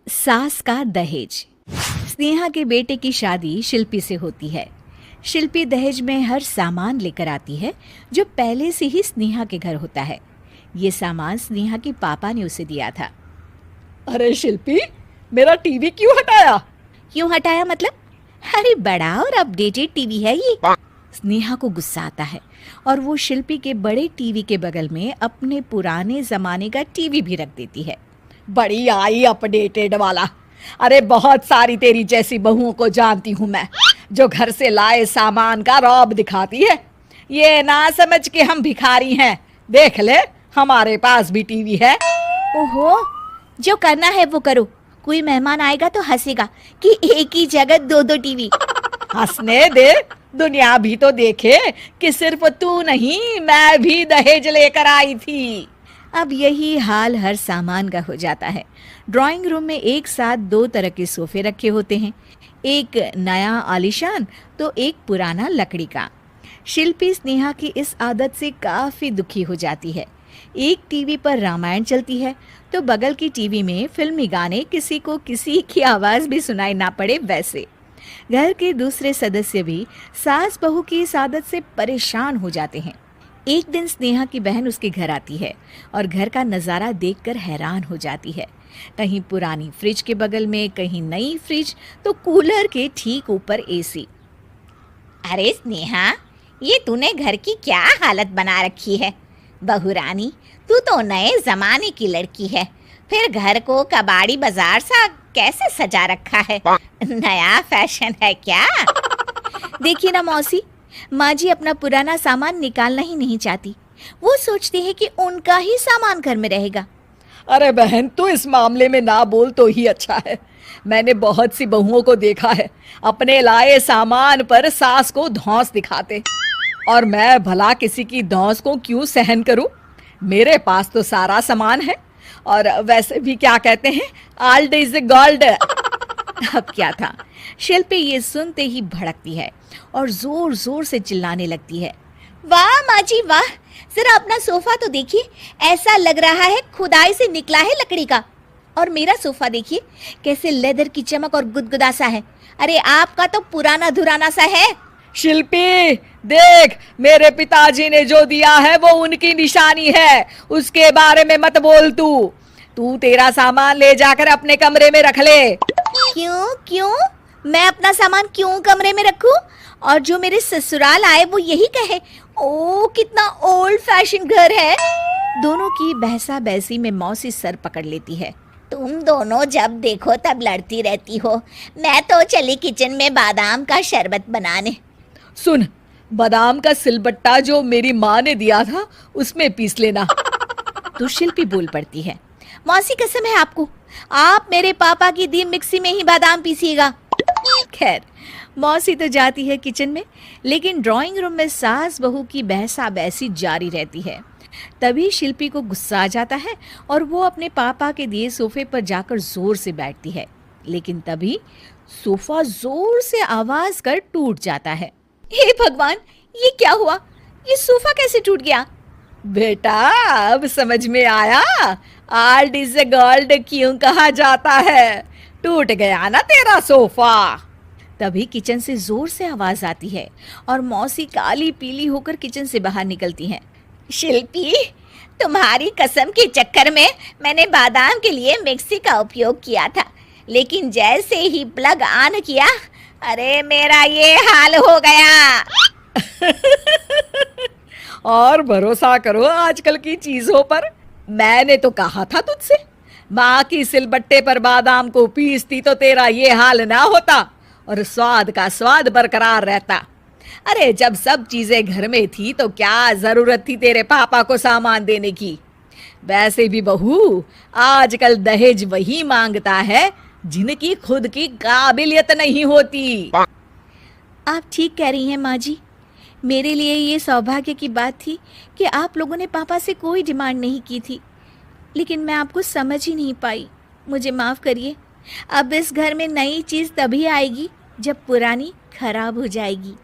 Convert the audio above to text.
सास का दहेज। स्नेहा के बेटे की शादी शिल्पी से होती है। शिल्पी दहेज में हर सामान लेकर आती है जो पहले से ही स्नेहा के घर होता है। ये सामान स्नेहा के पापा ने उसे दिया था। अरे शिल्पी, मेरा टीवी क्यों हटाया? क्यों हटाया मतलब? अरे बड़ा और अपडेटेड टीवी है ये। स्नेहा को गुस्सा आता है और वो शिल्पी के बड़े टीवी के बगल में अपने पुराने जमाने का टीवी भी रख देती है। बड़ी आई अपडेटेड वाला। अरे बहुत सारी तेरी जैसी बहुओं को जानती हूँ मैं, जो घर से लाए सामान का रौब दिखाती है। ये ना समझ के हम भिखारी हैं। देख ले, हमारे पास भी टीवी है। ओहो, जो करना है वो करो। कोई मेहमान आएगा तो हंसेगा कि एक ही जगह दो दो टीवी। हंसने दे, दुनिया भी तो देखे कि सिर्फ तू नहीं, मैं भी दहेज लेकर आई थी। अब यही हाल हर सामान का हो जाता है। ड्राइंग रूम में एक साथ दो तरह के सोफे रखे होते हैं, एक नया आलीशान तो एक पुराना लकड़ी का। शिल्पी स्नेहा की इस आदत से काफ़ी दुखी हो जाती है। एक टीवी पर रामायण चलती है तो बगल की टीवी में फिल्मी गाने, किसी को किसी की आवाज़ भी सुनाई ना पड़े वैसे। घर के दूसरे सदस्य भी सास बहू की इस आदत से परेशान हो जाते हैं। एक दिन स्नेहा की बहन उसके घर आती है और घर का नज़ारा देखकर हैरान हो जाती है। कहीं पुरानी फ्रिज के बगल में, कहीं नई फ्रिज, तो कूलर के ठीक ऊपर एसी। अरे स्नेहा, ये तूने घर की क्या हालत बना रखी है? बहू रानी, तू तो नए जमाने की लड़की है, फिर घर को कबाड़ी बाजार सा कैसे सजा रखा है? नया फैशन है क्या? देखिए ना मौसी, माँ जी अपना पुराना सामान निकालना ही नहीं चाहती। वो सोचते हैं कि उनका ही सामान घर में रहेगा। अरे बहन, तू इस मामले में ना बोल तो ही अच्छा है। मैंने बहुत सी बहुओं को देखा है अपने लाए सामान पर सास को धौंस दिखाते, और मैं भला किसी की धौंस को क्यों सहन करूं? मेरे पास तो सारा सामान है, और वैसे भी क्या कहते हैं, ओल्ड इज गोल्ड। अब क्या था, शिल्पी ये सुनते ही भड़कती है और जोर जोर से चिल्लाने लगती है। वाह माँ जी वाह, जरा अपना सोफा तो देखिए, ऐसा लग रहा है खुदाई से निकला है लकड़ी का। और मेरा सोफा देखिए कैसे लेदर की चमक और गुदगुदा सा है। अरे आपका तो पुराना धुराना सा है। शिल्पी देख, मेरे पिताजी ने जो दिया है वो उनकी निशानी है, उसके बारे में मत बोल। तू तेरा सामान ले जाकर अपने कमरे में रख ले। क्यों? मैं अपना सामान क्यों कमरे में रखूं? और जो मेरे ससुराल आए वो यही कहे, ओ कितना ओल्ड फैशन घर है। दोनों की बहसा बहसी में मौसी सर पकड़ लेती है। तुम दोनों जब देखो तब लड़ती रहती हो। मैं तो चली किचन में बादाम का शरबत बनाने। सुन, बादाम का सिलबट्टा जो मेरी माँ ने दिया था उसमें पीस लेना। तो शिल्पी बोल पड़ती है, मौसी कसम है आपको, आप मेरे पापा की दी मिक्सी में ही बादाम पीसिएगा। खैर, मौसी तो जाती है किचन में, लेकिन ड्राइंग रूम में सास बहू की बहसा बहसी जारी रहती है। तभी शिल्पी को गुस्सा आ जाता है और वो अपने पापा के दिए सोफे पर जाकर जोर से बैठती है, लेकिन तभी सोफा जोर से आवाज कर टूट जाता है। हे भगवान, ये क्या हुआ? ये सोफा कैसे टूट गया? बेटा, अब समझ में आया ओल्ड इज गोल्ड क्यों कहा जाता है। टूट गया ना तेरा सोफा। तभी किचन से जोर से आवाज आती है और मौसी काली पीली होकर किचन से बाहर निकलती हैं। शिल्पी, तुम्हारी कसम के चक्कर में मैंने बादाम के लिए मिक्सी का उपयोग किया था, लेकिन जैसे ही प्लग ऑन किया, अरे मेरा ये हाल हो गया। और भरोसा करो आजकल की चीजों पर। मैंने तो कहा था तुझसे, माँ की सिलबट्टे पर बादाम को पीसती तो तेरा ये हाल ना होता और स्वाद का स्वाद बरकरार रहता। अरे जब सब चीजें घर में थी तो क्या जरूरत थी तेरे पापा को सामान देने की? वैसे भी बहू, आजकल दहेज वही मांगता है जिनकी खुद की काबिलियत नहीं होती। आप ठीक कह रही हैं माँ जी। मेरे लिए ये सौभाग्य की बात थी कि आप लोगों ने पापा से कोई डिमांड नहीं की थी, लेकिन मैं आपको समझ ही नहीं पाई। मुझे माफ़ करिए। अब इस घर में नई चीज़ तभी आएगी जब पुरानी खराब हो जाएगी।